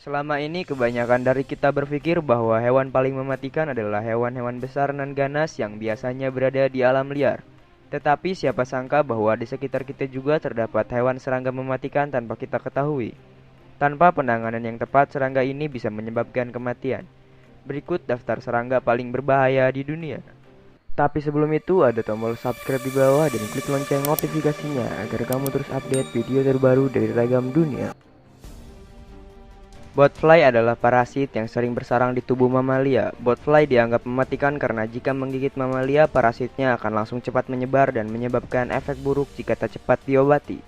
Selama ini kebanyakan dari kita berpikir bahwa hewan paling mematikan adalah hewan-hewan besar dan ganas yang biasanya berada di alam liar. Tetapi siapa sangka bahwa di sekitar kita juga terdapat hewan serangga mematikan tanpa kita ketahui. Tanpa penanganan yang tepat, serangga ini bisa menyebabkan kematian. Berikut daftar serangga paling berbahaya di dunia. Tapi sebelum itu ada tombol subscribe di bawah dan klik lonceng notifikasinya agar kamu terus update video terbaru dari Ragam Dunia. Botfly adalah parasit yang sering bersarang di tubuh mamalia. Botfly dianggap mematikan karena jika menggigit mamalia, parasitnya akan langsung cepat menyebar dan menyebabkan efek buruk jika tak cepat diobati.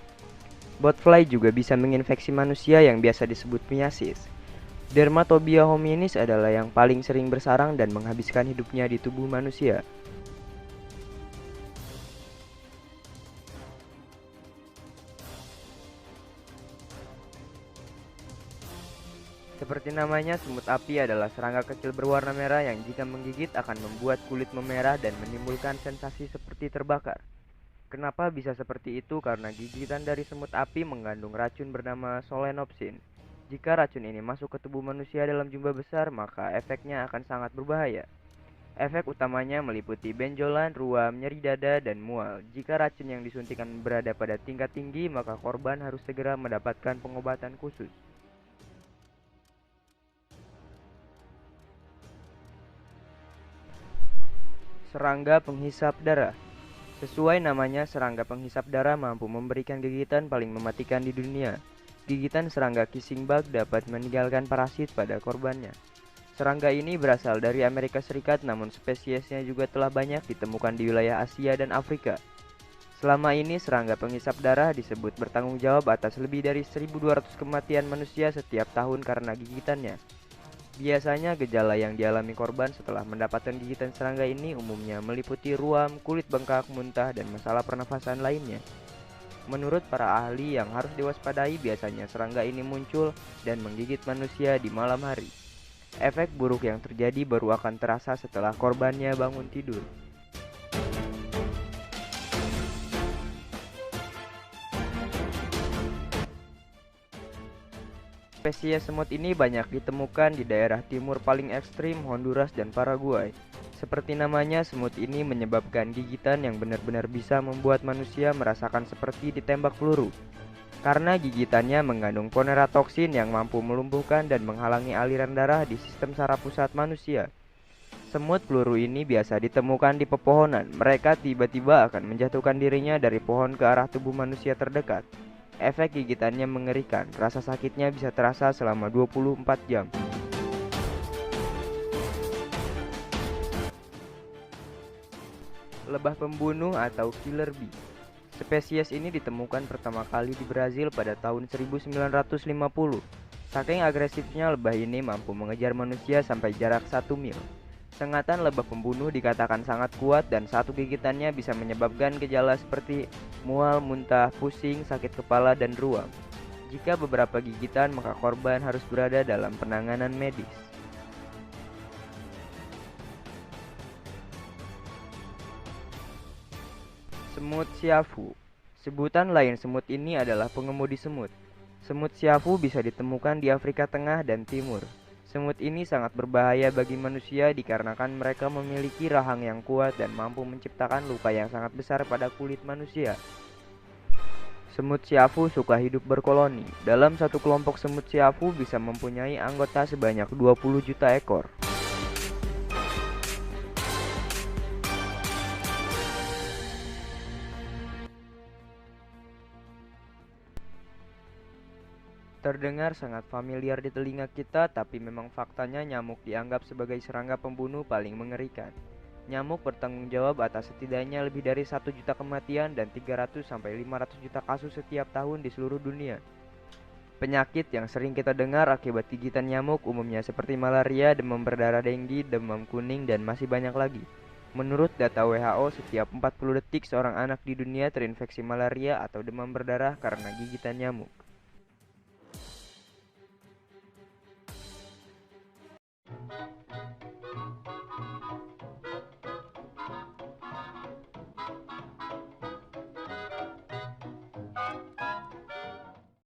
Botfly juga bisa menginfeksi manusia yang biasa disebut meiosis. Dermatobia hominis adalah yang paling sering bersarang dan menghabiskan hidupnya di tubuh manusia. Seperti namanya, semut api adalah serangga kecil berwarna merah yang jika menggigit akan membuat kulit memerah dan menimbulkan sensasi seperti terbakar. Kenapa bisa seperti itu? Karena gigitan dari semut api mengandung racun bernama solenopsin. Jika racun ini masuk ke tubuh manusia dalam jumlah besar, maka efeknya akan sangat berbahaya. Efek utamanya meliputi benjolan, ruam, nyeri dada, dan mual. Jika racun yang disuntikan berada pada tingkat tinggi, maka korban harus segera mendapatkan pengobatan khusus. Serangga penghisap darah. Sesuai namanya, serangga penghisap darah mampu memberikan gigitan paling mematikan di dunia. Gigitan serangga kissing bug dapat meninggalkan parasit pada korbannya. Serangga ini berasal dari Amerika Serikat, namun spesiesnya juga telah banyak ditemukan di wilayah Asia dan Afrika. Selama ini, serangga penghisap darah disebut bertanggung jawab atas lebih dari 1.200 kematian manusia setiap tahun karena gigitannya. Biasanya gejala yang dialami korban setelah mendapatkan gigitan serangga ini umumnya meliputi ruam, kulit bengkak, muntah, dan masalah pernafasan lainnya. Menurut para ahli, yang harus diwaspadai biasanya serangga ini muncul dan menggigit manusia di malam hari. Efek buruk yang terjadi baru akan terasa setelah korbannya bangun tidur. Spesies semut ini banyak ditemukan di daerah timur paling ekstrim Honduras dan Paraguay. Seperti namanya, semut ini menyebabkan gigitan yang benar-benar bisa membuat manusia merasakan seperti ditembak peluru. Karena gigitannya mengandung poneratoksin yang mampu melumpuhkan dan menghalangi aliran darah di sistem saraf pusat manusia. Semut peluru ini biasa ditemukan di pepohonan. Mereka tiba-tiba akan menjatuhkan dirinya dari pohon ke arah tubuh manusia terdekat. Efek gigitannya mengerikan, rasa sakitnya bisa terasa selama 24 jam. Lebah pembunuh atau killer bee. Spesies ini ditemukan pertama kali di Brazil pada tahun 1950. Saking agresifnya lebah ini mampu mengejar manusia sampai jarak 1 mil. Sengatan lebah pembunuh dikatakan sangat kuat dan satu gigitannya bisa menyebabkan gejala seperti mual, muntah, pusing, sakit kepala, dan ruam. Jika beberapa gigitan, maka korban harus berada dalam penanganan medis. Semut siafu. Sebutan lain semut ini adalah pengemudi semut. Semut siafu bisa ditemukan di Afrika Tengah dan Timur. Semut ini sangat berbahaya bagi manusia dikarenakan mereka memiliki rahang yang kuat dan mampu menciptakan luka yang sangat besar pada kulit manusia. Semut siafu suka hidup berkoloni. Dalam satu kelompok semut siafu bisa mempunyai anggota sebanyak 20 juta ekor. Terdengar sangat familiar di telinga kita, tapi memang faktanya nyamuk dianggap sebagai serangga pembunuh paling mengerikan. Nyamuk bertanggung jawab atas setidaknya lebih dari 1 juta kematian dan 300-500 juta kasus setiap tahun di seluruh dunia. Penyakit yang sering kita dengar akibat gigitan nyamuk umumnya seperti malaria, demam berdarah denggi, demam kuning, dan masih banyak lagi. Menurut data WHO, setiap 40 detik seorang anak di dunia terinfeksi malaria atau demam berdarah karena gigitan nyamuk.